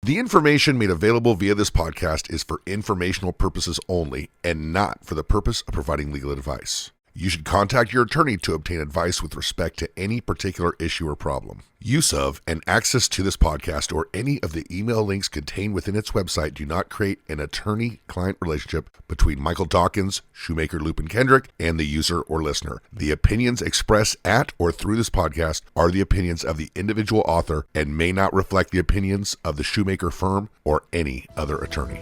The information made available via this podcast is for informational purposes only and not for the purpose of providing legal advice. You should contact your attorney to obtain advice with respect to any particular issue or problem. Use of and access to this podcast or any of the email links contained within its website do not create an attorney-client relationship between Michael Dawkins, Shoemaker, Lupin, Kendrick, and the user or listener. The opinions expressed at or through this podcast are the opinions of the individual author and may not reflect the opinions of the Shoemaker firm or any other attorney.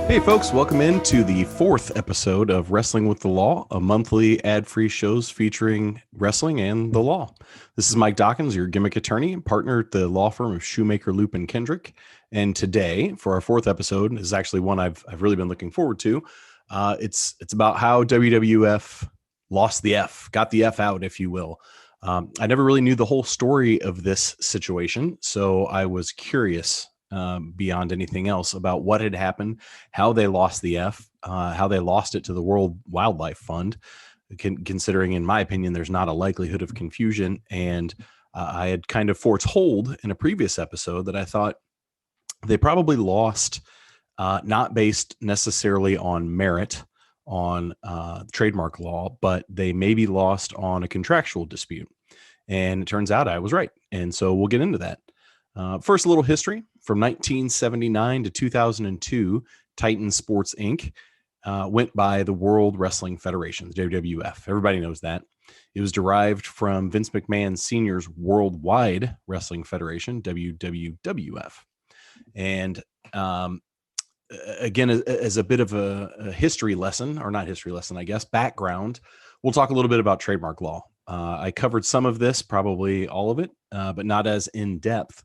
Hey folks, welcome into the fourth episode of Wrestling with the Law, a monthly ad-free shows featuring wrestling and the law. This is Mike Dockin, your gimmick attorney and partner at the law firm of Shoemaker, Lupin, Kendrick. And today, for our fourth episode, is actually one I've really been looking forward to. It's about how WWF lost the F, got the F out, if you will. I never really knew the whole story of this situation, so I was curious beyond anything else about what had happened, how they lost the F, how they lost it to the World Wildlife Fund, considering, in my opinion, there's not a likelihood of confusion. And I had kind of foretold in a previous episode that I thought they probably lost, not based necessarily on merit on trademark law, but they maybe lost on a contractual dispute. And it turns out I was right. And so we'll get into that. First, a little history. From 1979 to 2002, Titan Sports Inc. Went by the World Wrestling Federation, the WWF. Everybody knows that. It was derived from Vince McMahon Sr.'s Worldwide Wrestling Federation, WWWF. And again, as a bit of a history lesson, or not history lesson, I guess, background, we'll talk a little bit about trademark law. I covered some of this, probably all of it, but not as in depth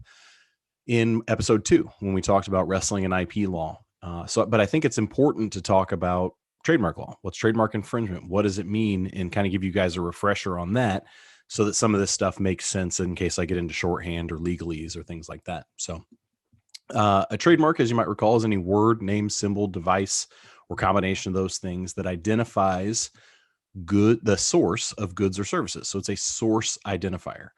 in episode 2 when we talked about wrestling and IP law. But I think it's important to talk about trademark law. What's trademark infringement? What does it mean? And kind of give you guys a refresher on that so that some of this stuff makes sense in case I get into shorthand or legalese or things like that. So a trademark, as you might recall, is any word, name, symbol, device, or combination of those things that identifies the source of goods or services. So it's a source identifier.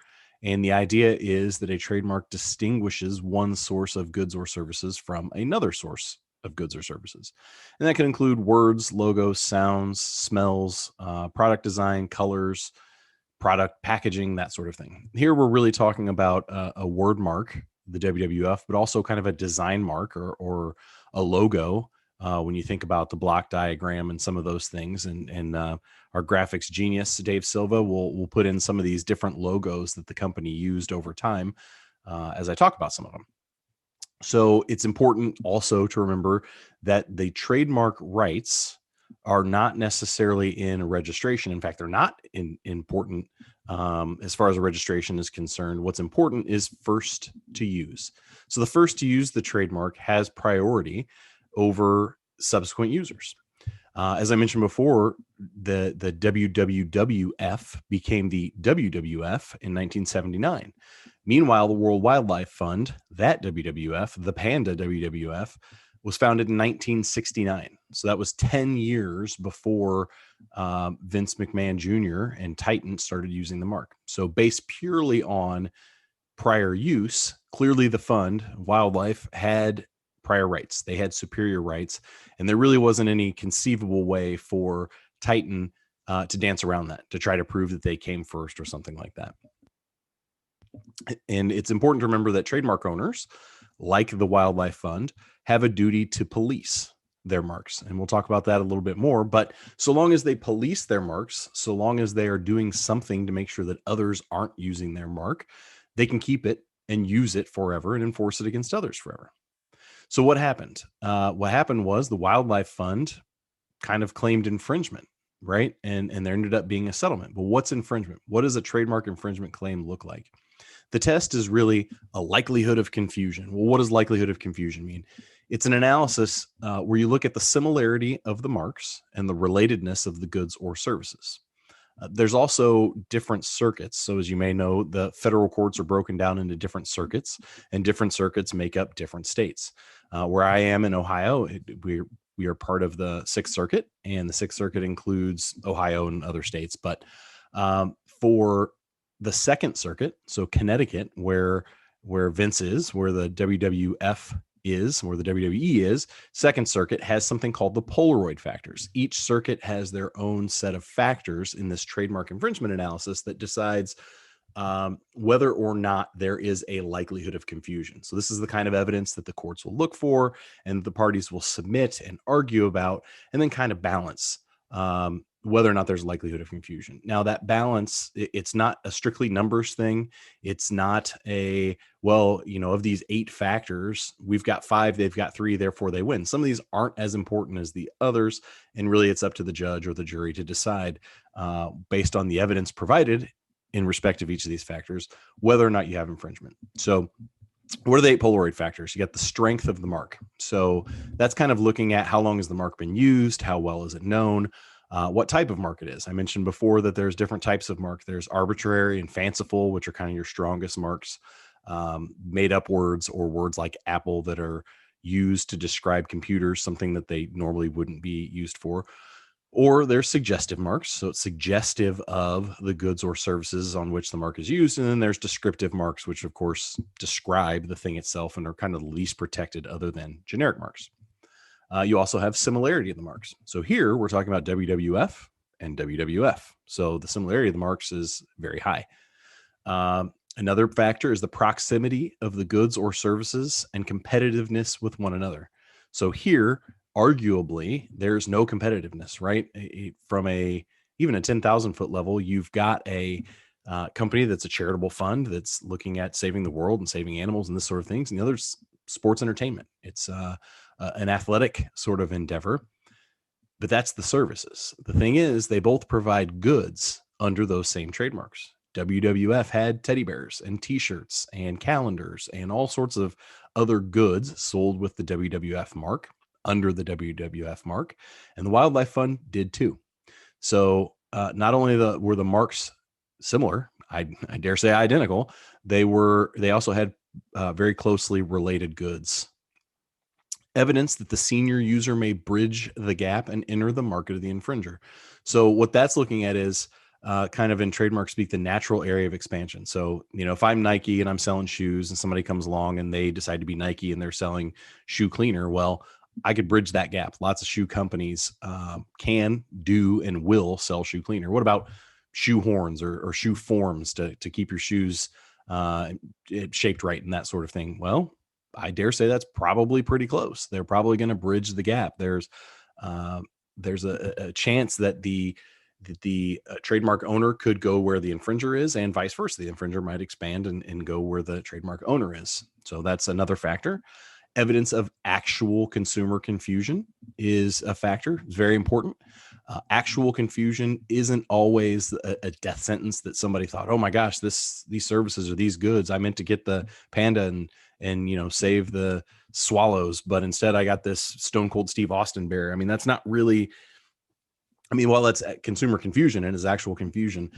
And the idea is that a trademark distinguishes one source of goods or services from another source of goods or services. And that can include words, logos, sounds, smells, product design, colors, product packaging, that sort of thing. Here we're really talking about a word mark, the WWF, but also kind of a design mark or a logo. When you think about the block diagram and some of those things, and our graphics genius, Dave Silva, will put in some of these different logos that the company used over time as I talk about some of them. So it's important also to remember that the trademark rights are not necessarily in a registration. In fact, they're not important as far as a registration is concerned. What's important is first to use. So the first to use the trademark has priority over subsequent users. As I mentioned before, the WWWF became the WWF in 1979. Meanwhile, the World Wildlife Fund, that WWF, the Panda WWF, was founded in 1969. So that was 10 years before Vince McMahon Jr. and Titan started using the mark. So based purely on prior use, clearly the fund, Wildlife, had prior rights. They had superior rights, and there really wasn't any conceivable way for Titan to dance around that, to try to prove that they came first or something like that. And it's important to remember that trademark owners, like the Wildlife Fund, have a duty to police their marks. And we'll talk about that a little bit more. But so long as they police their marks, so long as they are doing something to make sure that others aren't using their mark, they can keep it and use it forever and enforce it against others forever. So what happened? What happened was the Wildlife Fund kind of claimed infringement, right? And there ended up being a settlement. But what's infringement? What does a trademark infringement claim look like? The test is really a likelihood of confusion. Well, what does likelihood of confusion mean? It's an analysis where you look at the similarity of the marks and the relatedness of the goods or services. There's also different circuits. So as you may know, the federal courts are broken down into different circuits, and different circuits make up different states. Where I am in Ohio, we are part of the Sixth Circuit, and the Sixth Circuit includes Ohio and other states. But for The Second Circuit, so Connecticut, where Vince is, where the WWF is, where the WWE is, Second Circuit has something called the Polaroid factors. Each circuit has their own set of factors in this trademark infringement analysis that decides whether or not there is a likelihood of confusion. So this is the kind of evidence that the courts will look for and the parties will submit and argue about, and then kind of balance whether or not there's a likelihood of confusion. Now that balance, it's not a strictly numbers thing. It's not a, well, of these 8 factors, we've got 5, they've got 3, therefore they win. Some of these aren't as important as the others. And really it's up to the judge or the jury to decide based on the evidence provided in respect of each of these factors, whether or not you have infringement. So what are the 8 Polaroid factors? You got the strength of the mark. So that's kind of looking at how long has the mark been used? How well is it known? What type of mark it is. I mentioned before that there's different types of mark. There's arbitrary and fanciful, which are kind of your strongest marks, made up words or words like Apple that are used to describe computers, something that they normally wouldn't be used for. Or there's suggestive marks. So it's suggestive of the goods or services on which the mark is used. And then there's descriptive marks, which of course describe the thing itself and are kind of the least protected other than generic marks. You also have similarity of the marks. So here we're talking about WWF and WWF. So the similarity of the marks is very high. Another factor is the proximity of the goods or services and competitiveness with one another. So here, arguably, there's no competitiveness, right? From even a 10,000 foot level, you've got a company that's a charitable fund that's looking at saving the world and saving animals and this sort of things. And the other's sports entertainment. It's an athletic sort of endeavor, but that's the services. The thing is, they both provide goods under those same trademarks. WWF had teddy bears and t-shirts and calendars and all sorts of other goods sold with the WWF mark under the WWF mark, and the Wildlife Fund did too. So not only were the marks similar, I dare say identical, they also had very closely related goods. Evidence that the senior user may bridge the gap and enter the market of the infringer. So what that's looking at is kind of in trademark speak, the natural area of expansion. So, if I'm Nike and I'm selling shoes and somebody comes along and they decide to be Nike and they're selling shoe cleaner, well, I could bridge that gap. Lots of shoe companies can do and will sell shoe cleaner. What about shoe horns or shoe forms to keep your shoes shaped right and that sort of thing? Well, I dare say that's probably pretty close. They're probably going to bridge the gap. There's a chance that the trademark owner could go where the infringer is, and vice versa. The infringer might expand and go where the trademark owner is. So that's another factor. Evidence of actual consumer confusion is a factor. It's very important. Actual confusion isn't always a death sentence that somebody thought, oh my gosh, these services or these goods, I meant to get the panda and save the swallows, but instead I got this Stone Cold Steve Austin bear. I mean, that's not really, while that's consumer confusion and is actual confusion,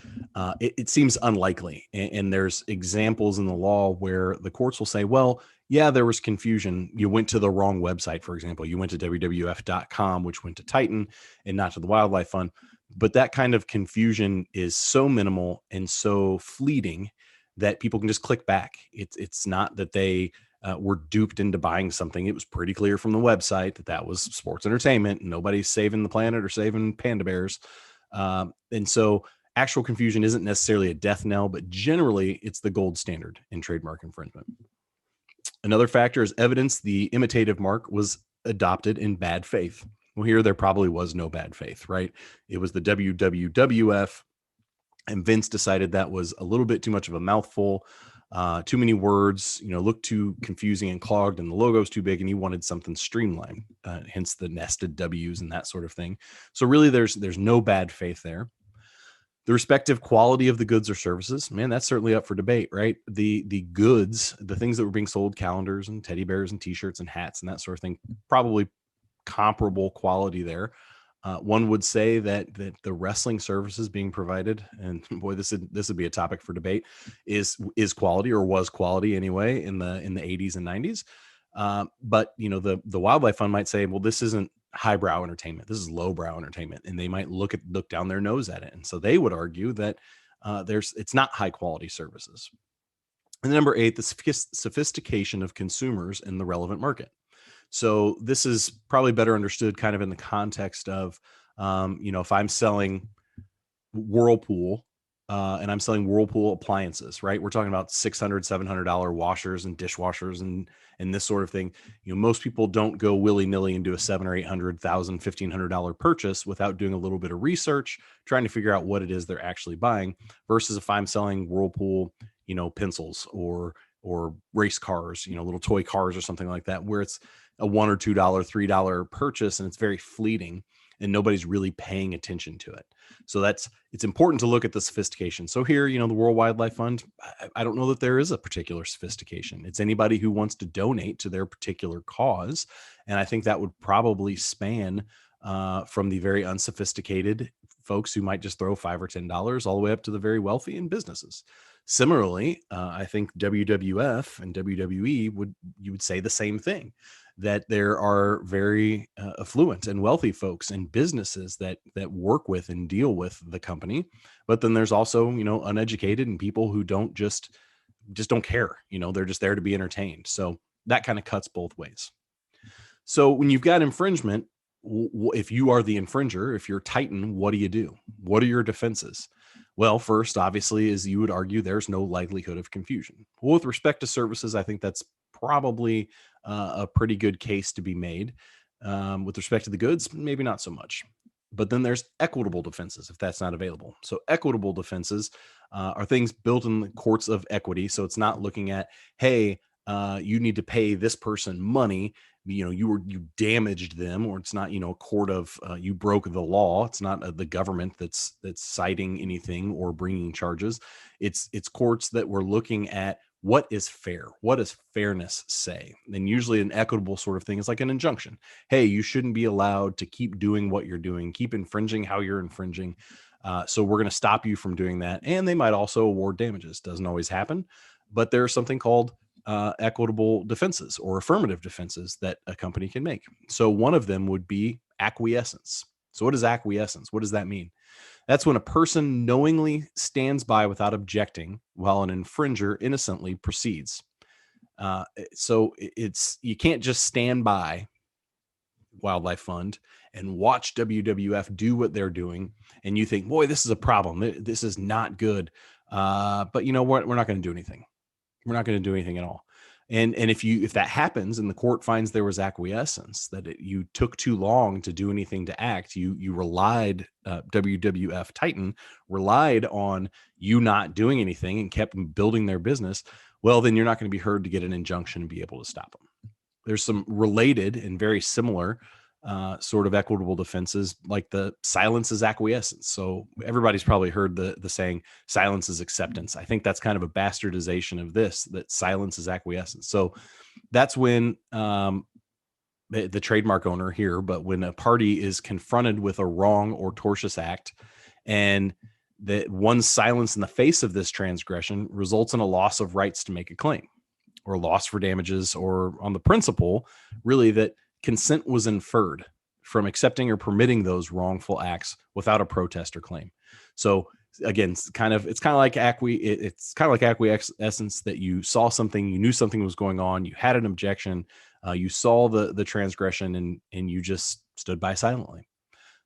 it seems unlikely. And there's examples in the law where the courts will say, well, yeah, there was confusion. You went to the wrong website, for example. You went to WWF.com, which went to Titan and not to the Wildlife Fund. But that kind of confusion is so minimal and so fleeting that people can just click back. It's not that they were duped into buying something. It was pretty clear from the website that was sports entertainment. Nobody's saving the planet or saving panda bears. And so actual confusion isn't necessarily a death knell, but generally it's the gold standard in trademark infringement. Another factor is evidence the imitative mark was adopted in bad faith. Well, here there probably was no bad faith, right? It was the WWF, and Vince decided that was a little bit too much of a mouthful, too many words, looked too confusing and clogged, and the logo's too big, and he wanted something streamlined, hence the nested W's and that sort of thing. So really there's no bad faith there. The respective quality of the goods or services, man, that's certainly up for debate, right? The goods, the things that were being sold, calendars and teddy bears and t-shirts and hats and that sort of thing, probably comparable quality there. One would say that the wrestling services being provided, and boy, this would be a topic for debate, is quality, or was quality anyway in the 80s and 90s. But the Wildlife Fund might say, well, this isn't highbrow entertainment. This is lowbrow entertainment, and they might look down their nose at it. And so they would argue that it's not high quality services. And then number 8, the sophistication of consumers in the relevant market. So this is probably better understood kind of in the context of, if I'm selling Whirlpool, and I'm selling Whirlpool appliances, right? We're talking about $600, $700 washers and dishwashers and this sort of thing. Most people don't go willy nilly and do a $700 or $800, $1,500 purchase without doing a little bit of research, trying to figure out what it is they're actually buying. Versus if I'm selling Whirlpool, pencils or race cars, little toy cars or something like that, where it's a $1 or $2, $3 purchase and it's very fleeting and nobody's really paying attention to it. So it's important to look at the sophistication. So here, the World Wildlife Fund, I don't know that there is a particular sophistication. It's anybody who wants to donate to their particular cause. And I think that would probably span from the very unsophisticated folks who might just throw $5 or $10 all the way up to the very wealthy and businesses. Similarly, I think WWF and WWE you would say the same thing, that there are very affluent and wealthy folks and businesses that work with and deal with the company. But then there's also, uneducated and people who just don't care. They're just there to be entertained. So that kind of cuts both ways. So when you've got infringement, if you are the infringer, if you're Titan, what do you do? What are your defenses? Well, first, obviously, as you would argue, there's no likelihood of confusion. Well, with respect to services, I think that's probably a pretty good case to be made. With respect to the goods, maybe not so much. But then there's equitable defenses if that's not available. So equitable defenses are things built in the courts of equity. So it's not looking at, hey, you need to pay this person money. You damaged them, or it's not, a court of you broke the law. It's not the government that's citing anything or bringing charges. It's courts that were looking at what is fair. What does fairness say? And usually an equitable sort of thing is like an injunction. Hey, you shouldn't be allowed to keep doing what you're doing, keep infringing how you're infringing. So we're going to stop you from doing that. And they might also award damages. Doesn't always happen, but there's something called equitable defenses or affirmative defenses that a company can make. So one of them would be acquiescence. So what is acquiescence? What does that mean? That's when a person knowingly stands by without objecting while an infringer innocently proceeds. So you can't just stand by Wildlife Fund and watch WWF do what they're doing, and you think, boy, this is a problem. This is not good. But you know what? We're not going to do anything. We're not going to do anything at all. And if that happens and the court finds there was acquiescence, that you took too long to do anything to act, you relied, WWF Titan relied on you not doing anything and kept building their business, well, then you're not going to be heard to get an injunction and be able to stop them. There's some related and very similar sort of equitable defenses, like the silence is acquiescence. So everybody's probably heard the saying silence is acceptance. I think that's kind of a bastardization of this, that silence is acquiescence. So that's when the trademark owner here, but when a party is confronted with a wrong or tortious act, and that one's silence in the face of this transgression results in a loss of rights to make a claim, or loss for damages, or on the principle really that consent was inferred from accepting or permitting those wrongful acts without a protest or claim. So again, it's kind of like acquiescence, that you saw something, you knew something was going on, you had an objection, you saw the transgression, and you just stood by silently.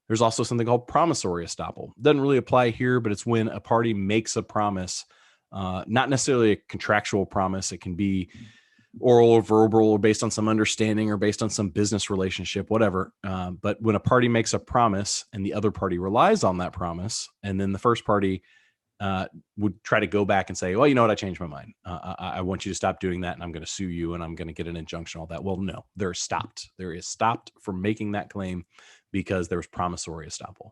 There's also something called promissory estoppel. Doesn't really apply here, but it's when a party makes a promise, not necessarily a contractual promise. It can be oral or verbal, or based on some understanding, or based on some business relationship, whatever. But when a party makes a promise and the other party relies on that promise, and then the first party would try to go back and say, well, you know what, I changed my mind. I want you to stop doing that, and I'm going to sue you, and I'm going to get an injunction, all that. Well, no, they're stopped. There is stopped from making that claim because there was promissory estoppel.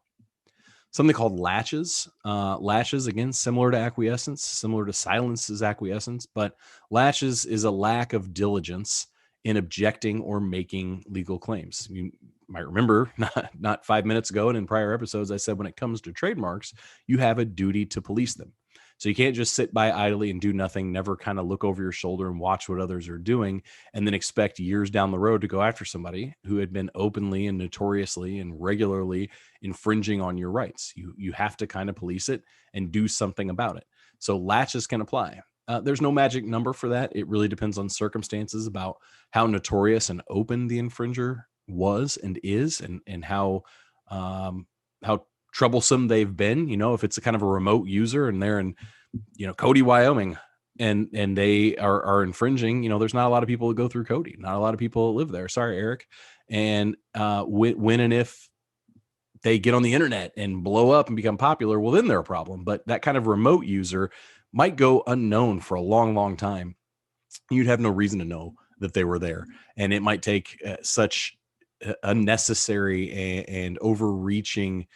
Something called latches. Latches, again, similar to acquiescence, similar to silence is acquiescence, but latches is a lack of diligence in objecting or making legal claims. You might remember not 5 minutes ago and in prior episodes, I said when it comes to trademarks, you have a duty to police them. So you can't just sit by idly and do nothing, never kind of look over your shoulder and watch what others are doing, and then expect years down the road to go after somebody who had been openly and notoriously and regularly infringing on your rights. You have to kind of police it and do something about it. So latches can apply. There's no magic number for that. It really depends on circumstances about how notorious and open the infringer was and is, and how troublesome they've been. If it's a kind of a remote user and they're in, Cody, Wyoming, and they are infringing, there's not a lot of people that go through Cody, not a lot of people that live there. Sorry, Eric. And when and if they get on the internet and blow up and become popular, well, then they're a problem. But that kind of remote user might go unknown for a long, long time. You'd have no reason to know that they were there. And it might take such unnecessary and overreaching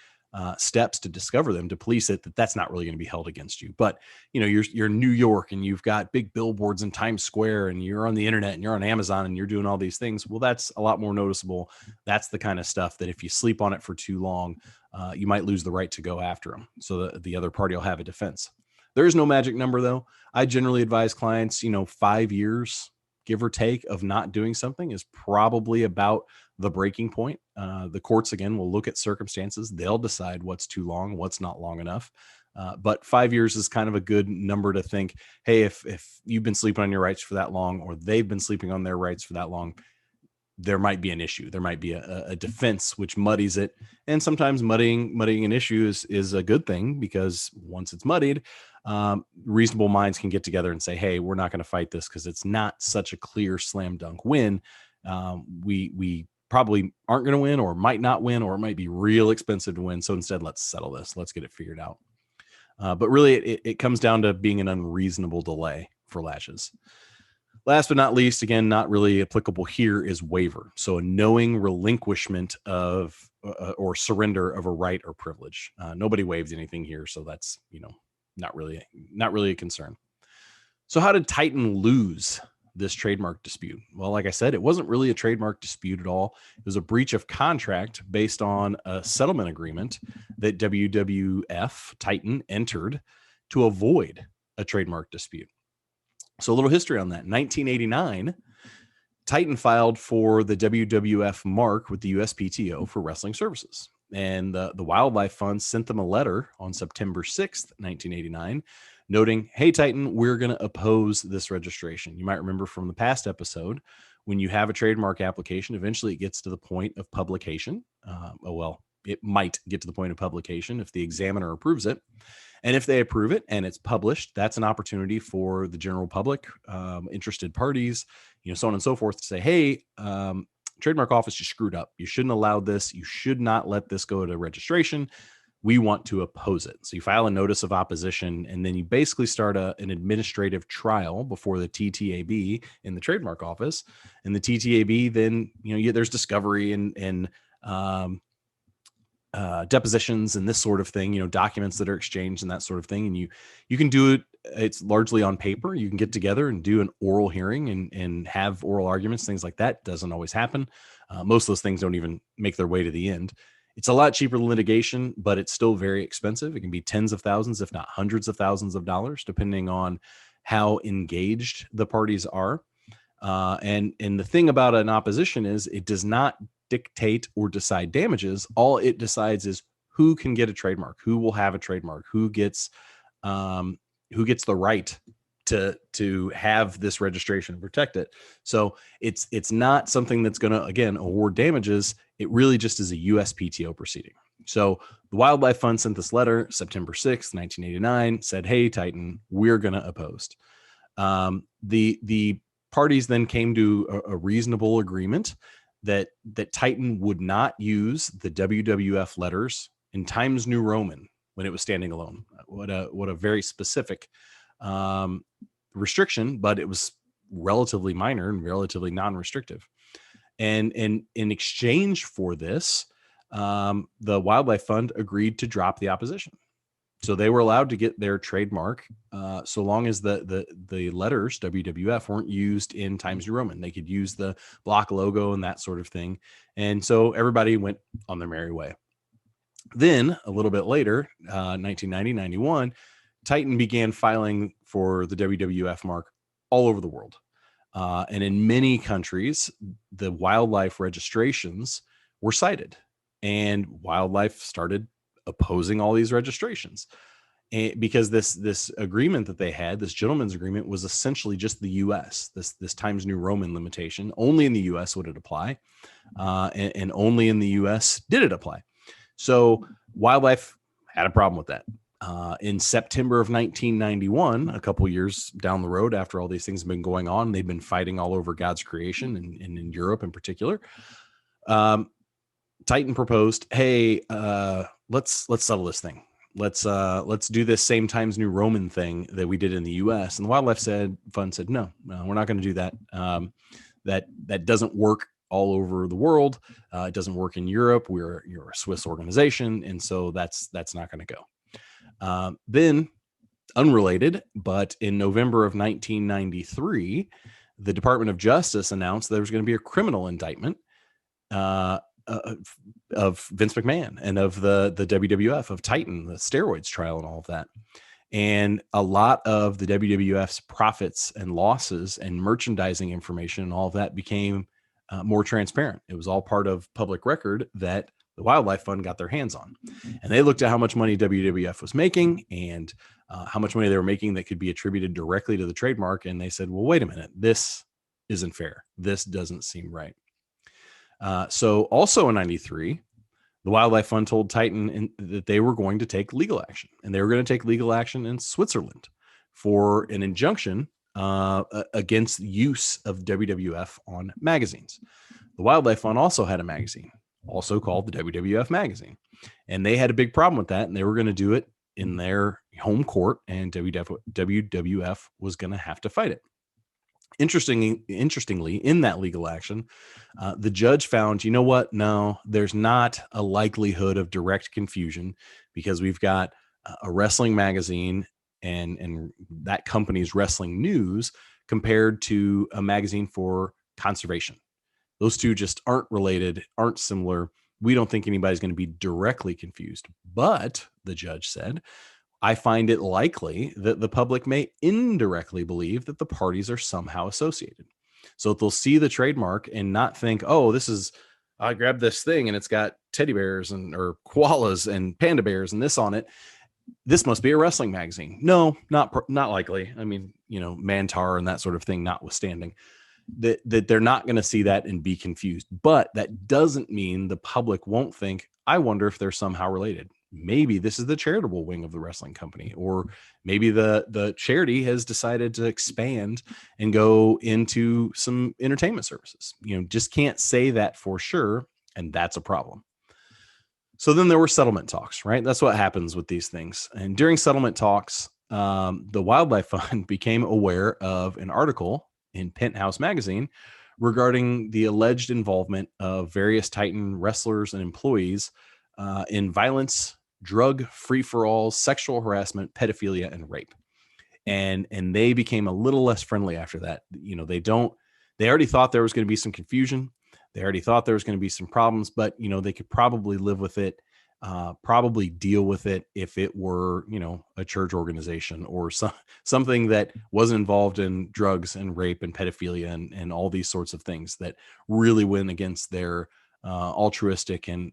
steps to discover them, to police it, that's not really going to be held against you. But you're in New York and you've got big billboards in Times Square and you're on the internet and you're on Amazon and you're doing all these things. Well, that's a lot more noticeable. That's the kind of stuff that if you sleep on it for too long, you might lose the right to go after them. So the other party will have a defense. There is no magic number, though. I generally advise clients, 5 years, give or take, of not doing something is probably about the breaking point. The courts, again, will look at circumstances. They'll decide what's too long, what's not long enough. But 5 years is kind of a good number to think, hey, if you've been sleeping on your rights for that long, or they've been sleeping on their rights for that long, there might be an issue. There might be a defense which muddies it. And sometimes muddying an issue is a good thing, because once it's muddied, reasonable minds can get together and say, hey, we're not going to fight this because it's not such a clear slam dunk win. We probably aren't going to win, or might not win, or it might be real expensive to win. So instead, let's settle this. Let's get it figured out. But really, it comes down to being an unreasonable delay for latches. Last but not least, again, not really applicable here, is waiver. So a knowing relinquishment of or surrender of a right or privilege. Nobody waived anything here, so that's not really a concern. So how did Titan lose this trademark dispute? Well, like I said, it wasn't really a trademark dispute at all. It was a breach of contract based on a settlement agreement that WWF Titan entered to avoid a trademark dispute. So a little history on that. In 1989, Titan filed for the WWF mark with the USPTO for wrestling services. And the Wildlife Fund sent them a letter on September 6th, 1989, noting, hey, Titan, we're going to oppose this registration. You might remember from the past episode, when you have a trademark application, eventually it gets to the point of publication. It might get to the point of publication if the examiner approves it. And if they approve it and it's published, that's an opportunity for the general public, interested parties, so on and so forth, to say, hey, trademark office, you screwed up. You shouldn't allow this. You should not let this go to registration. We want to oppose it. So you file a notice of opposition, and then you basically start an administrative trial before the TTAB in the trademark office. And the TTAB then, there's discovery and depositions and this sort of thing, documents that are exchanged and that sort of thing. And you can do it. It's largely on paper. You can get together and do an oral hearing and have oral arguments, things like that. Doesn't always happen. Most of those things don't even make their way to the end. It's a lot cheaper than litigation, but it's still very expensive. It can be tens of thousands, if not hundreds of thousands of dollars, depending on how engaged the parties are. And the thing about an opposition is it does not dictate or decide damages. All it decides is who can get a trademark, who will have a trademark, who gets the right to have this registration and protect it. So it's not something that's going to, again, award damages. It really just is a USPTO proceeding. So the Wildlife Fund sent this letter September 6th, 1989, said, hey, Titan, we're going to oppose. The parties then came to a reasonable agreement that Titan would not use the WWF letters in Times New Roman when it was standing alone. What a very specific restriction, but it was relatively minor and relatively non-restrictive. And in exchange for this, the Wildlife Fund agreed to drop the opposition. So they were allowed to get their trademark so long as the letters WWF weren't used in Times New Roman. They could use the block logo and that sort of thing. And so everybody went on their merry way. Then a little bit later, 1990, 91, Titan began filing for the WWF mark all over the world. And in many countries, the wildlife registrations were cited, and wildlife started opposing all these registrations. And because this agreement that they had, this gentleman's agreement, was essentially just the U.S. This Times New Roman limitation. Only in the U.S. would it apply, and only in the U.S. did it apply. So wildlife had a problem with that. In September of 1991, a couple years down the road after all these things have been going on, they've been fighting all over God's creation, and in Europe in particular. Titan proposed, "Hey, let's settle this thing. Let's do this same Times New Roman thing that we did in the U.S." And the Wildlife Fund said, "No, we're not going to do that. That doesn't work all over the world. It doesn't work in Europe. You're a Swiss organization, and so that's not going to go." Then, unrelated, but in November of 1993, the Department of Justice announced there was going to be a criminal indictment of Vince McMahon and of the WWF, of Titan, the steroids trial and all of that. And a lot of the WWF's profits and losses and merchandising information and all of that became more transparent. It was all part of public record that the Wildlife Fund got their hands on. And they looked at how much money WWF was making and how much money they were making that could be attributed directly to the trademark. And they said, well, wait a minute, this isn't fair. This doesn't seem right. So also in 93, the Wildlife Fund told Titan that they were going to take legal action, and they were going to take legal action in Switzerland for an injunction against use of WWF on magazines. The Wildlife Fund also had a magazine, also called the WWF magazine, and they had a big problem with that, and they were going to do it in their home court, and WWF was going to have to fight it. Interestingly, in that legal action, the judge found, you know what? No, there's not a likelihood of direct confusion, because we've got a wrestling magazine and that company's wrestling news compared to a magazine for conservation. Those two just aren't related, aren't similar. We don't think anybody's going to be directly confused. But the judge said, I find it likely that the public may indirectly believe that the parties are somehow associated. So they'll see the trademark and not think, oh, I grabbed this thing and it's got teddy bears or koalas and panda bears and this on it. This must be a wrestling magazine. No, not likely. I mean, Mantar and that sort of thing notwithstanding, that they're not going to see that and be confused. But that doesn't mean the public won't think, I wonder if they're somehow related. Maybe this is the charitable wing of the wrestling company, or maybe the charity has decided to expand and go into some entertainment services. Just can't say that for sure. And that's a problem. So then there were settlement talks, right? That's what happens with these things. And during settlement talks, the Wildlife Fund became aware of an article in Penthouse magazine regarding the alleged involvement of various Titan wrestlers and employees in violence, drug free-for-alls, sexual harassment, pedophilia, and rape. And they became a little less friendly after that. They already thought there was going to be some confusion. They already thought there was going to be some problems, but they could probably live with it, probably deal with it if it were, a church organization or something that wasn't involved in drugs and rape and pedophilia and all these sorts of things that really went against their altruistic and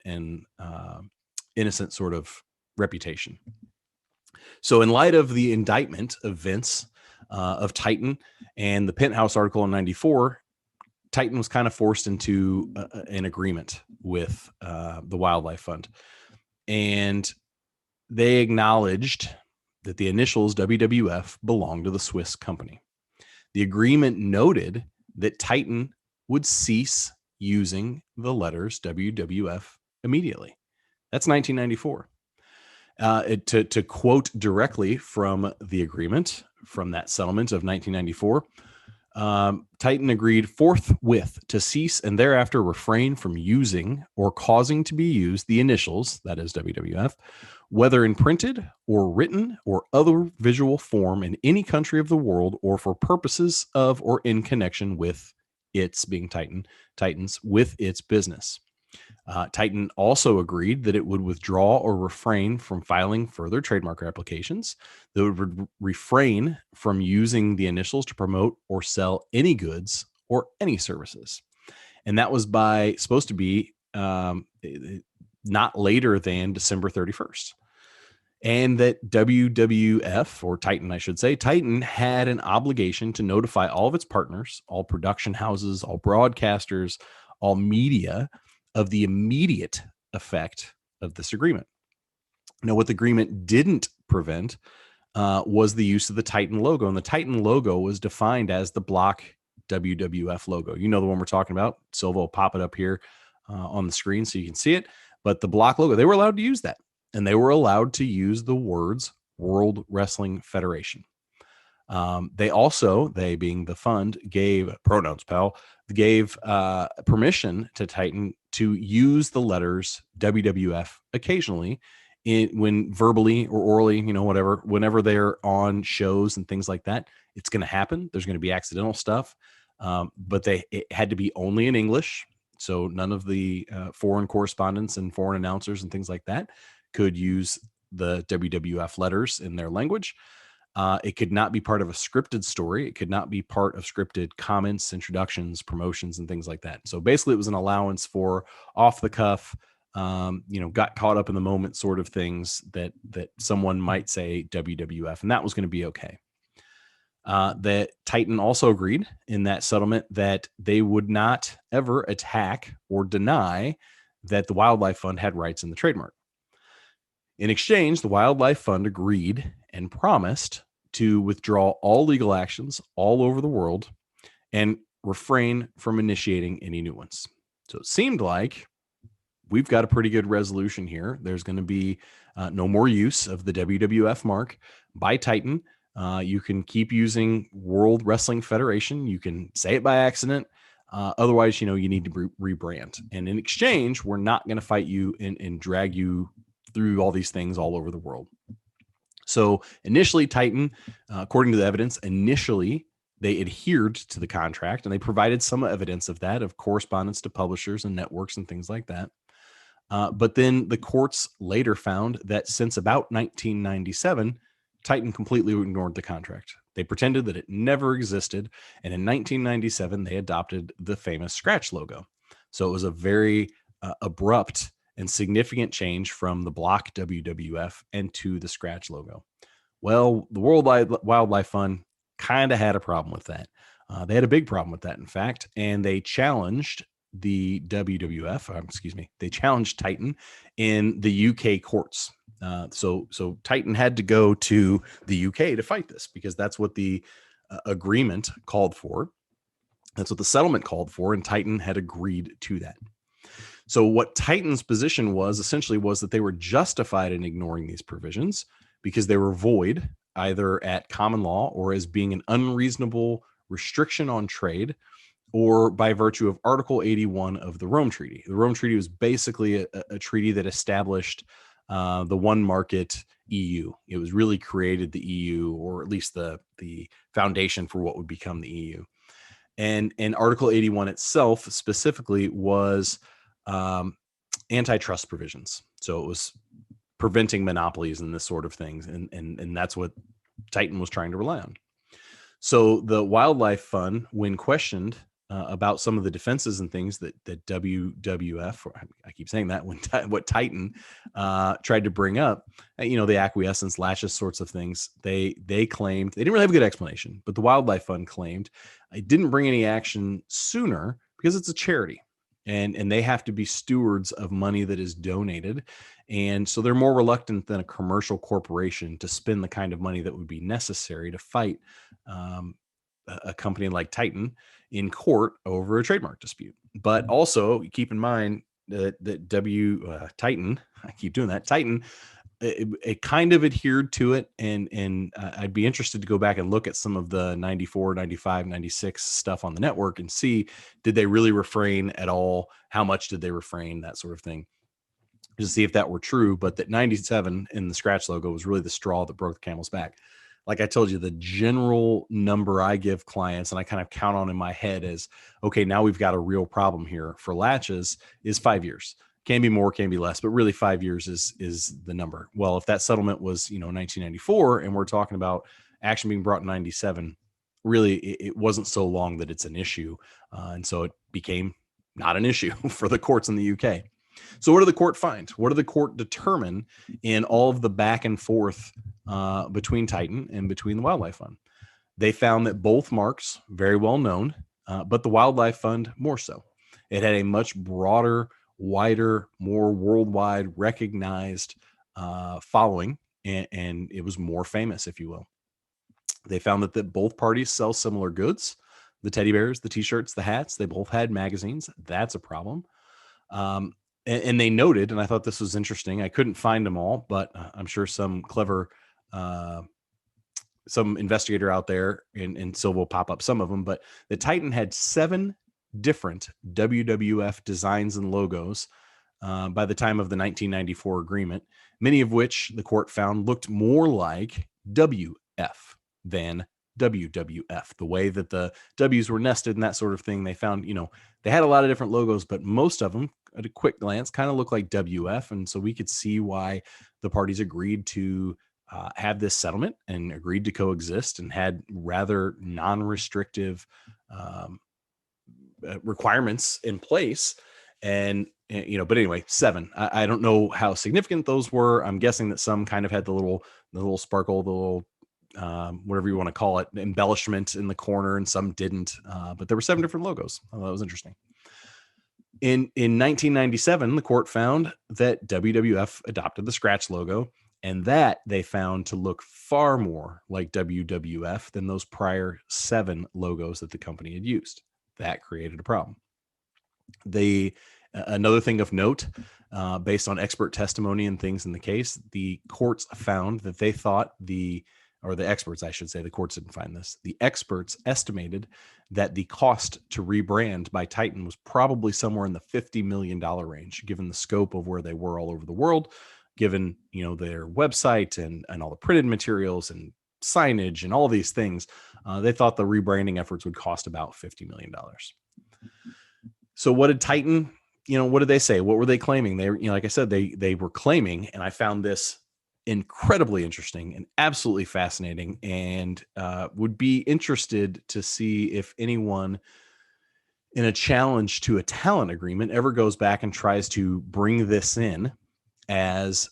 innocent sort of reputation. So in light of the indictment of Vince, of Titan, and the Penthouse article in 94, Titan was kind of forced into an agreement with the Wildlife Fund. And they acknowledged that the initials WWF belonged to the Swiss company. The agreement noted that Titan would cease using the letters WWF immediately. That's 1994. To quote directly from the agreement, from that settlement of 1994, Titan agreed forthwith to cease and thereafter refrain from using or causing to be used the initials, that is WWF, whether in printed or written or other visual form in any country of the world or for purposes of or in connection with its, being Titans, with its business. Titan also agreed that it would withdraw or refrain from filing further trademark applications, that it would refrain from using the initials to promote or sell any goods or any services. And that was supposed to be not later than December 31st. And that WWF, or Titan, I should say, Titan had an obligation to notify all of its partners, all production houses, all broadcasters, all media of the immediate effect of this agreement. Now, what the agreement didn't prevent was the use of the Titan logo. And the Titan logo was defined as the block WWF logo. You know the one we're talking about. Silva will pop it up here on the screen so you can see it. But the block logo, they were allowed to use that. And they were allowed to use the words World Wrestling Federation. They being the fund, gave pronouns, pal, gave permission to Titan to use the letters WWF occasionally when verbally or orally, whatever, whenever they're on shows and things like that. It's going to happen. There's going to be accidental stuff, but it had to be only in English. So none of the foreign correspondents and foreign announcers and things like that could use the WWF letters in their language. It could not be part of a scripted story. It could not be part of scripted comments, introductions, promotions, and things like that. So basically, it was an allowance for off the cuff, got caught up in the moment sort of things that someone might say WWF, and that was going to be okay. That Titan also agreed in that settlement that they would not ever attack or deny that the Wildlife Fund had rights in the trademark. In exchange, the Wildlife Fund agreed and promised to withdraw all legal actions all over the world and refrain from initiating any new ones. So it seemed like we've got a pretty good resolution here. There's going to be no more use of the WWF mark by Titan. You can keep using World Wrestling Federation. You can say it by accident. Otherwise, you need to rebrand. And in exchange, we're not going to fight you and drag you through all these things all over the world. So initially, Titan, according to the evidence, they adhered to the contract, and they provided some evidence of that, of correspondence to publishers and networks and things like that. But then the courts later found that since about 1997, Titan completely ignored the contract. They pretended that it never existed. And in 1997, they adopted the famous scratch logo. So it was a very abrupt and significant change from the block WWF and to the scratch logo. Well, the World Wildlife Fund kind of had a problem with that. They had a big problem with that, in fact, and they challenged the they challenged Titan in the UK courts. So Titan had to go to the UK to fight this because that's what the agreement called for. That's what the settlement called for, and Titan had agreed to that. So what Titan's position was essentially was that they were justified in ignoring these provisions because they were void either at common law or as being an unreasonable restriction on trade or by virtue of Article 81 of the Rome Treaty. The Rome Treaty was basically a treaty that established the one market EU. It was really created the EU, or at least the foundation for what would become the EU. And Article 81 itself specifically was antitrust provisions. So it was preventing monopolies and this sort of things. And that's what Titan was trying to rely on. So the Wildlife Fund, when questioned about some of the defenses and things that WWF, or I keep saying that, what Titan tried to bring up, the acquiescence, latches sorts of things, they claimed, they didn't really have a good explanation, but the Wildlife Fund claimed it didn't bring any action sooner because it's a charity. And they have to be stewards of money that is donated. And so they're more reluctant than a commercial corporation to spend the kind of money that would be necessary to fight a company like Titan in court over a trademark dispute. But also keep in mind that Titan, I keep doing that, Titan, it kind of adhered to it. And I'd be interested to go back and look at some of the 94, 95, 96 stuff on the network and see, did they really refrain at all? How much did they refrain? That sort of thing, to see if that were true. But that 97 in the scratch logo was really the straw that broke the camel's back. Like I told you, the general number I give clients and I kind of count on in my head is, okay, now we've got a real problem here for latches is 5 years. Can be more, can be less, but really 5 years is the number. Well, if that settlement was 1994, and we're talking about action being brought in 97, really it wasn't so long that it's an issue, and so it became not an issue for the courts in the UK. So what did the court find? What did the court determine in all of the back and forth between Titan and between the Wildlife Fund? They found that both marks, very well known, but the Wildlife Fund more so. It had a much broader, wider, more worldwide recognized following, and it was more famous, if you will. They found that both parties sell similar goods. The teddy bears, the t-shirts, the hats, they both had magazines. That's a problem. And they noted, and I thought this was interesting, I couldn't find them all, but I'm sure some clever some investigator out there, and so will pop up some of them, but the Titan had 7 different WWF designs and logos by the time of the 1994 agreement, many of which the court found looked more like WF than WWF. The way that the W's were nested and that sort of thing, they found, they had a lot of different logos, but most of them at a quick glance kind of look like WF. And so we could see why the parties agreed to have this settlement and agreed to coexist and had rather non-restrictive requirements in place. And, but anyway, 7. I don't know how significant those were. I'm guessing that some kind of had the little sparkle, the little whatever you want to call it, embellishment in the corner, and some didn't. But there were 7 different logos. I thought that was interesting. In 1997, the court found that WWF adopted the scratch logo, and that they found to look far more like WWF than those prior 7 logos that the company had used. That created a problem. Another thing of note, based on expert testimony and things in the case, the courts found that they thought the experts, I should say, the courts didn't find this. The experts estimated that the cost to rebrand by Titan was probably somewhere in the $50 million range, given the scope of where they were all over the world, given, their website and all the printed materials and signage and all these things. They thought the rebranding efforts would cost about $50 million. So what did Titan, what did they say? What were they claiming? They, like I said, they were claiming, and I found this incredibly interesting and absolutely fascinating, and would be interested to see if anyone in a challenge to a talent agreement ever goes back and tries to bring this in as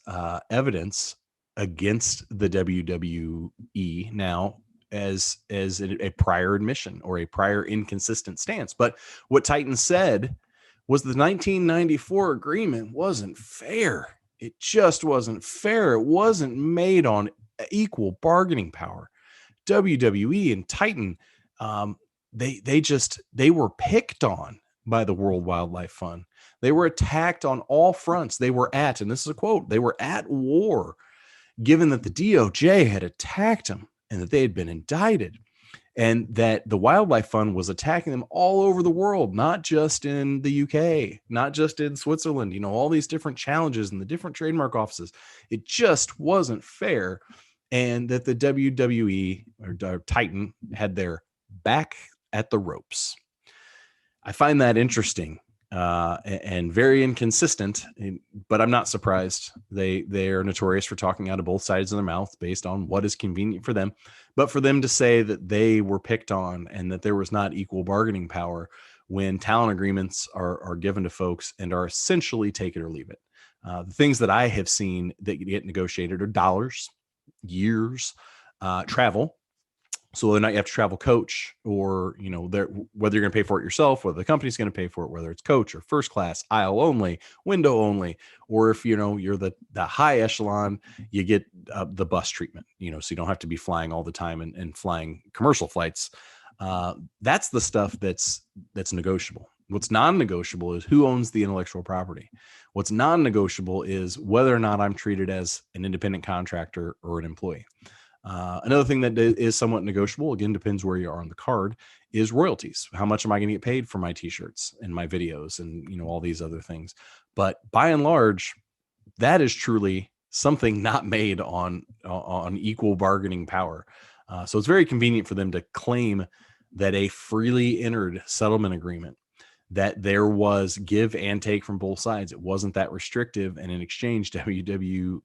evidence against the WWE now as a prior admission or a prior inconsistent stance. But what Titan said was the 1994 agreement wasn't fair. It just wasn't fair. It wasn't made on equal bargaining power. WWE and Titan, they were picked on by the World Wildlife Fund. They were attacked on all fronts. They were and this is a quote, they were at war, given that the DOJ had attacked them and that they had been indicted, and that the Wildlife Fund was attacking them all over the world, not just in the UK, not just in Switzerland, all these different challenges and the different trademark offices. It just wasn't fair. And that the WWE or Titan had their back at the ropes. I find that interesting and very inconsistent, but I'm not surprised. They are notorious for talking out of both sides of their mouth based on what is convenient for them. But for them to say that they were picked on and that there was not equal bargaining power when talent agreements are given to folks and are essentially take it or leave it. The things that I have seen that get negotiated are dollars, years, travel. So whether or not you have to travel coach, or, whether you're going to pay for it yourself, whether the company's going to pay for it, whether it's coach or first class, aisle only, window only, or if, you're the high echelon, you get the bus treatment, so you don't have to be flying all the time and flying commercial flights. That's the stuff that's negotiable. What's non-negotiable is who owns the intellectual property. What's non-negotiable is whether or not I'm treated as an independent contractor or an employee. Another thing that is somewhat negotiable, again, depends where you are on the card, is royalties. How much am I going to get paid for my t-shirts and my videos and, all these other things? But by and large, that is truly something not made on equal bargaining power. So it's very convenient for them to claim that a freely entered settlement agreement that there was give and take from both sides. It wasn't that restrictive. And in exchange, WWE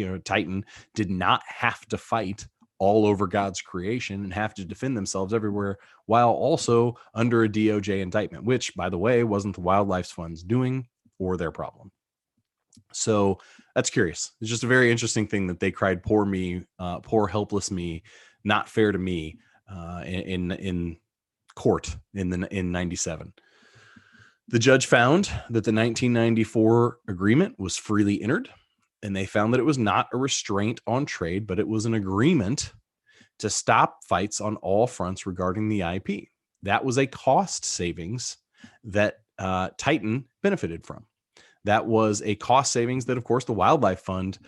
or Titan did not have to fight all over God's creation and have to defend themselves everywhere, while also under a DOJ indictment, which, by the way, wasn't the Wildlife Fund's doing or their problem. So that's curious. It's just a very interesting thing that they cried, poor me, poor helpless me, not fair to me, in court in 97. The judge found that the 1994 agreement was freely entered, and they found that it was not a restraint on trade, but it was an agreement to stop fights on all fronts regarding the IP. That was a cost savings that Titan benefited from. That was a cost savings that, of course, the Wildlife Fund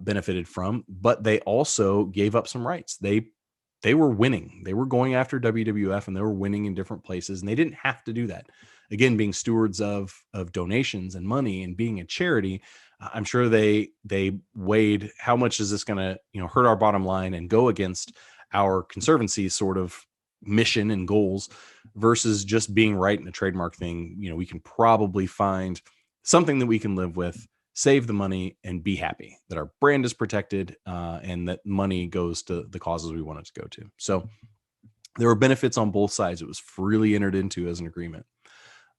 benefited from, but they also gave up some rights. They were winning. They were going after WWF, and they were winning in different places, and they didn't have to do that. Again, being stewards of donations and money and being a charity, I'm sure they weighed how much is this going to hurt our bottom line and go against our conservancy sort of mission and goals versus just being right in a trademark thing. We can probably find something that we can live with, save the money, and be happy that our brand is protected and that money goes to the causes we want it to go to. So there were benefits on both sides. It was freely entered into as an agreement.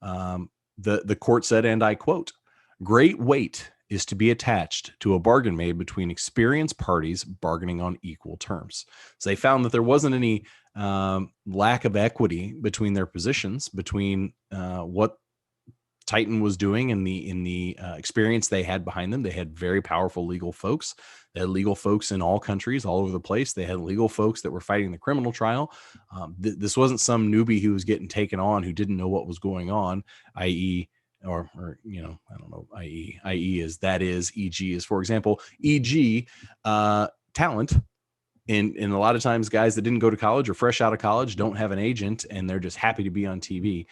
The court said, and I quote, "Great weight is to be attached to a bargain made between experienced parties bargaining on equal terms." So they found that there wasn't any lack of equity between their positions, between what Titan was doing in the experience they had behind them. They had very powerful legal folks. They had legal folks in all countries, all over the place. They had legal folks that were fighting the criminal trial. This wasn't some newbie who was getting taken on who didn't know what was going on, i.e., or I don't know, i.e. is that is, e.g. is, for example, e.g. talent. And a lot of times guys that didn't go to college or fresh out of college don't have an agent and they're just happy to be on TV.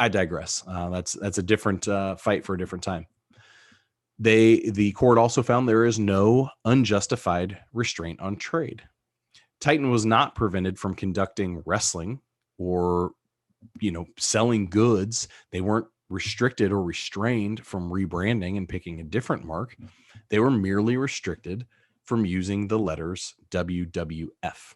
I digress. That's a different fight for a different time. The court also found there is no unjustified restraint on trade. Titan was not prevented from conducting wrestling or, selling goods. They weren't restricted or restrained from rebranding and picking a different mark. They were merely restricted from using the letters WWF.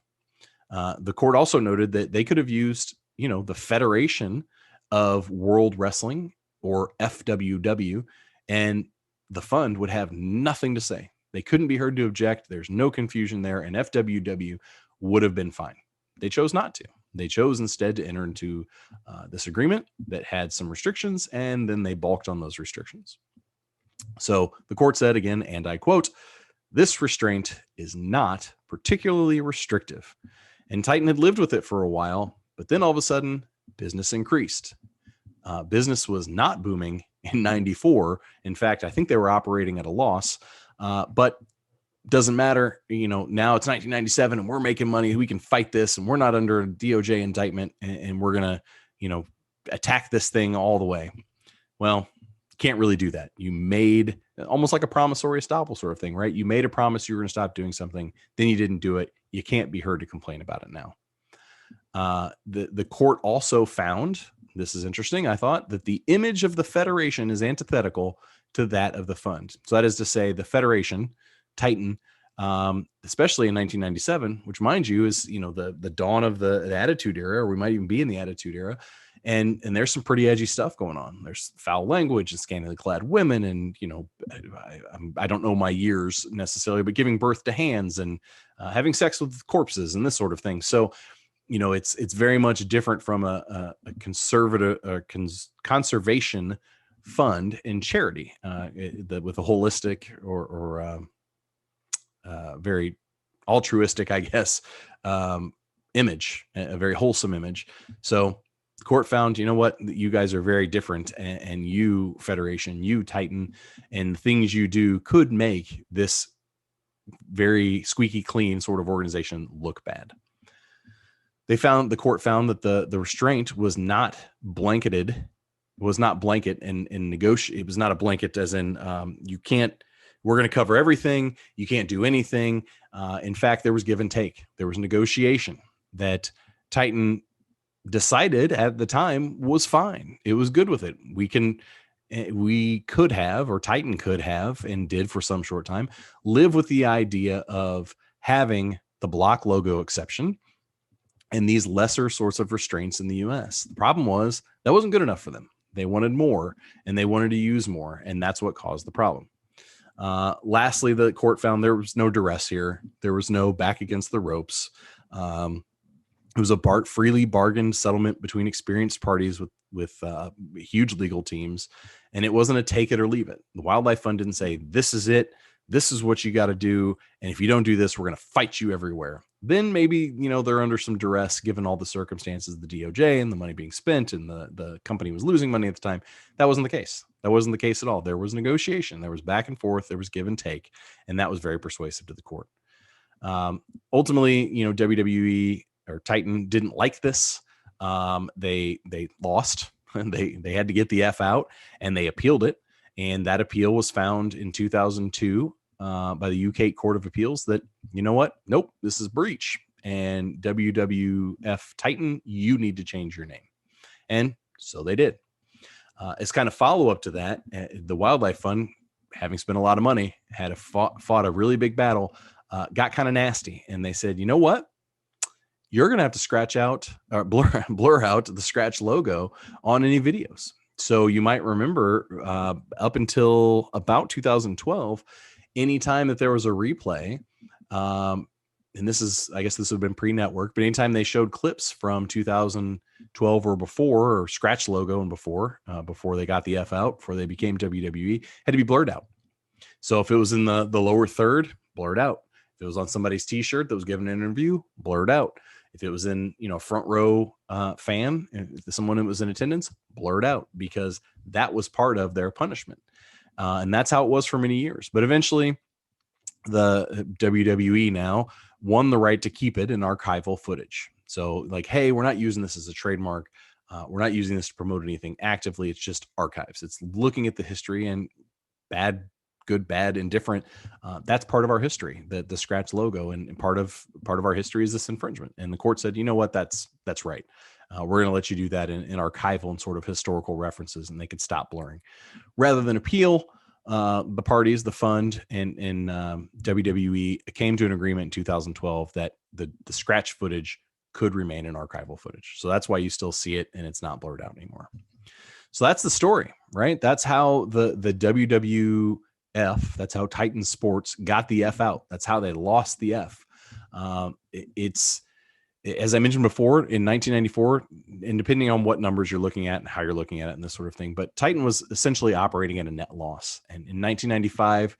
The court also noted that they could have used, the Federation of World Wrestling, or FWW, and the fund would have nothing to say. They couldn't be heard to object. There's no confusion there, and FWW would have been fine. They chose not to. They chose instead to enter into this agreement that had some restrictions, and then they balked on those restrictions. So the court said again, and I quote, "This restraint is not particularly restrictive." And Titan had lived with it for a while, but then all of a sudden, business increased. Business was not booming in 94. In fact, I think they were operating at a loss, but doesn't matter. Now it's 1997 and we're making money. We can fight this and we're not under a DOJ indictment and we're going to, attack this thing all the way. Well, can't really do that. You made almost like a promissory estoppel sort of thing, right? You made a promise you were going to stop doing something, then you didn't do it. You can't be heard to complain about it now. The court also found, this is interesting, I thought, that the image of the Federation is antithetical to that of the fund. So that is to say, the Federation, Titan, especially in 1997, which, mind you, is the dawn of the Attitude Era, or we might even be in the Attitude Era, and there's some pretty edgy stuff going on. There's foul language and scantily clad women, and I don't know my years necessarily, but giving birth to hands and having sex with corpses and this sort of thing. So it's very much different from a conservative conservation fund and charity with a holistic or very altruistic, I guess, image, a very wholesome image. So the court found, you guys are very different, and you, Federation, you, Titan, and things you do could make this very squeaky clean sort of organization look bad. The court found that the restraint was not blanketed, was not blanket and negotiate. It was not a blanket as in we're going to cover everything. You can't do anything. In fact, there was give and take. There was negotiation that Titan decided at the time was fine. It was good with it. We could have, or Titan could have, and did for some short time, live with the idea of having the block logo exception and these lesser sorts of restraints in the US. The problem was that wasn't good enough for them. They wanted more, and they wanted to use more, and that's what caused the problem. Lastly, the court found there was no duress here. There was no back against the ropes. It was a freely bargained settlement between experienced parties with huge legal teams, and it wasn't a take it or leave it. The Wildlife Fund didn't say, this is it, this is what you got to do, and if you don't do this, we're going to fight you everywhere. Then maybe, they're under some duress given all the circumstances of the DOJ and the money being spent, and the company was losing money at the time. That wasn't the case. That wasn't the case at all. There was negotiation. There was back and forth. There was give and take, and that was very persuasive to the court. Ultimately, WWE or Titan didn't like this. They lost, and they had to get the F out, and they appealed it. And that appeal was found in 2002 by the UK Court of Appeals that, nope, this is breach. And WWF Titan, you need to change your name. And so they did. As kind of follow up to that, the Wildlife Fund, having spent a lot of money, had fought a really big battle, got kind of nasty. And they said, you know what? You're going to have to scratch out or blur out the scratch logo on any videos. So you might remember up until about 2012, anytime that there was a replay, and I guess this would have been pre-network, but anytime they showed clips from 2012 or before, or scratch logo and before they got the F out, before they became WWE, had to be blurred out. So if it was in the lower third, blurred out. If it was on somebody's t-shirt that was given an interview, blurred out. If it was in, front row fan, if someone who was in attendance, blurred out, because that was part of their punishment. And that's how it was for many years. But eventually the WWE now won the right to keep it in archival footage. So like, hey, we're not using this as a trademark. We're not using this to promote anything actively. It's just archives. It's looking at the history, and bad, good, bad, indifferent. That's part of our history, the scratch logo, and part of our history is this infringement. And the court said, you know what, that's right. We're going to let you do that in archival and sort of historical references, and they could stop blurring. Rather than appeal, the parties, the fund, and WWE came to an agreement in 2012 that the scratch footage could remain in archival footage. So that's why you still see it, and it's not blurred out anymore. So that's the story, right? That's how the WWF, that's how Titan Sports got the F out. That's how they lost the F. It's, as I mentioned before, in 1994, and depending on what numbers you're looking at and how you're looking at it and this sort of thing, but Titan was essentially operating at a net loss. And in 1995,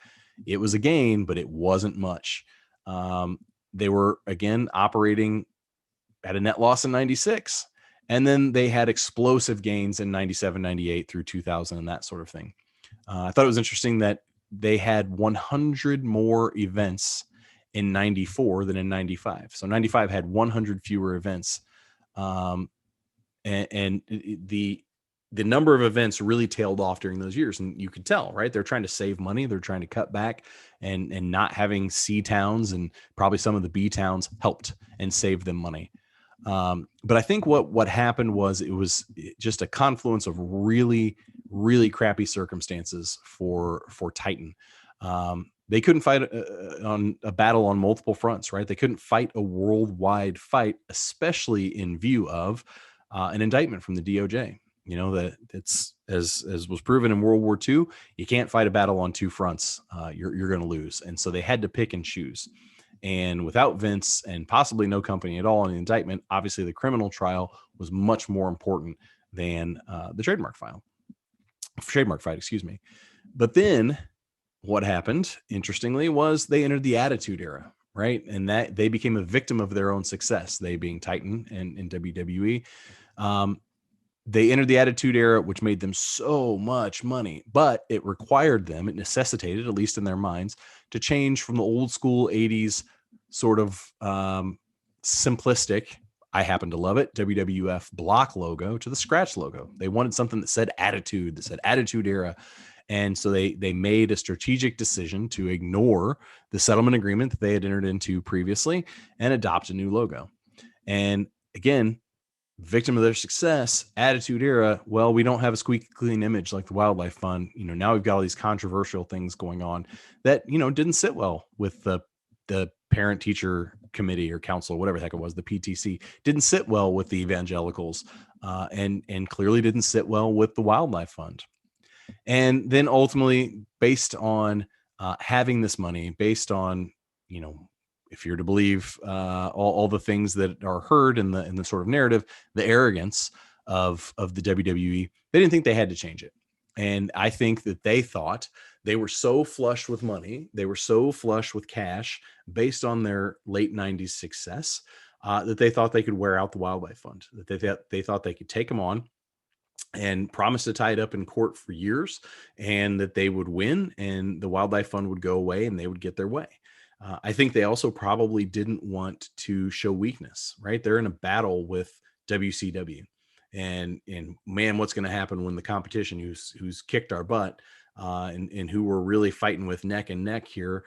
it was a gain, but it wasn't much. They were, again, operating at a net loss in 96. And then they had explosive gains in 97, 98 through 2000 and that sort of thing. I thought it was interesting that they had 100 more events in 94 than in 95. So 95 had 100 fewer events. And the number of events really tailed off during those years. And you could tell, right? They're trying to save money. They're trying to cut back, and not having C towns and probably some of the B towns helped and saved them money. But I think what happened was it was just a confluence of really, really crappy circumstances for Titan. They couldn't fight on a battle on multiple fronts, right? They couldn't fight a worldwide fight, especially in view of an indictment from the DOJ. That it's as was proven in World War II, you can't fight a battle on two fronts. You're going to lose. And so they had to pick and choose. And without Vince and possibly no company at all in the indictment, obviously the criminal trial was much more important than the trademark fight, excuse me. But then what happened, interestingly, was they entered the Attitude Era, right? And that they became a victim of their own success, they being Titan and WWE. They entered the Attitude Era, which made them so much money, but it required them, it necessitated, at least in their minds, to change from the old school 80s sort of simplistic, I happen to love it, WWF block logo to the scratch logo. They wanted something that said Attitude, that said Attitude Era. And so they made a strategic decision to ignore the settlement agreement that they had entered into previously and adopt a new logo. And again, victim of their success, attitude era. Well, we don't have a squeaky clean image like the Wildlife Fund. Now we've got all these controversial things going on that, didn't sit well with the parent teacher committee or council, whatever the heck it was, the PTC, didn't sit well with the evangelicals, and clearly didn't sit well with the Wildlife Fund. And then ultimately, based on having this money, based on, if you're to believe all the things that are heard in the sort of narrative, the arrogance of the WWE, they didn't think they had to change it. And I think that they thought they were so flush with money, they were so flush with cash based on their late 90s success, that they thought they could wear out the Wildlife Fund, that they thought they could take them on and promise to tie it up in court for years, and that they would win and the Wildlife Fund would go away and they would get their way. I think they also probably didn't want to show weakness, right? They're in a battle with WCW, and man, what's going to happen when the competition who's kicked our butt, and who we're really fighting with neck and neck here,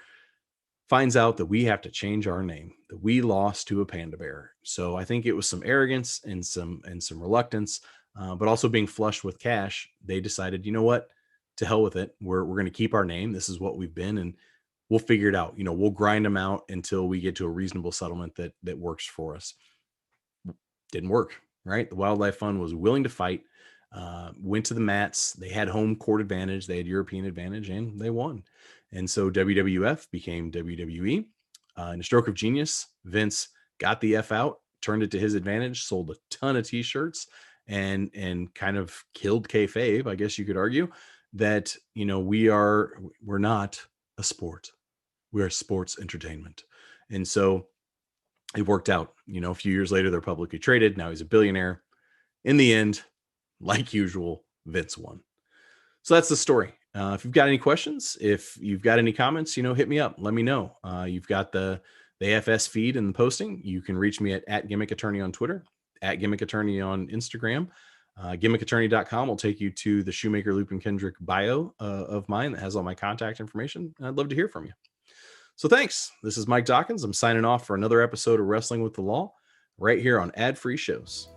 finds out that we have to change our name, that we lost to a panda bear. So I think it was some arrogance and some reluctance, but also being flush with cash. They decided, you know what, to hell with it. We're going to keep our name. This is what we've been, and we'll figure it out. We'll grind them out until we get to a reasonable settlement that works for us. Didn't work, right? The Wildlife Fund was willing to fight, went to the mats. They had home court advantage. They had European advantage, and they won. And so WWF became WWE. In a stroke of genius, Vince got the F out, turned it to his advantage, sold a ton of t-shirts, and kind of killed kayfabe, I guess you could argue, that, we're not a sport. We're sports entertainment. And so it worked out. A few years later, they're publicly traded. Now he's a billionaire. In the end, like usual, Vince won. So that's the story. If you've got any questions, if you've got any comments, hit me up. Let me know. You've got the AFS feed and the posting. You can reach me at Gimmick Attorney on Twitter, at Gimmick Attorney on Instagram. GimmickAttorney.com will take you to the Shoemaker, Loop, and Kendrick bio of mine that has all my contact information. I'd love to hear from you. So thanks. This is Mike Dockin. I'm signing off for another episode of Wrestling with the Law right here on Ad Free Shows.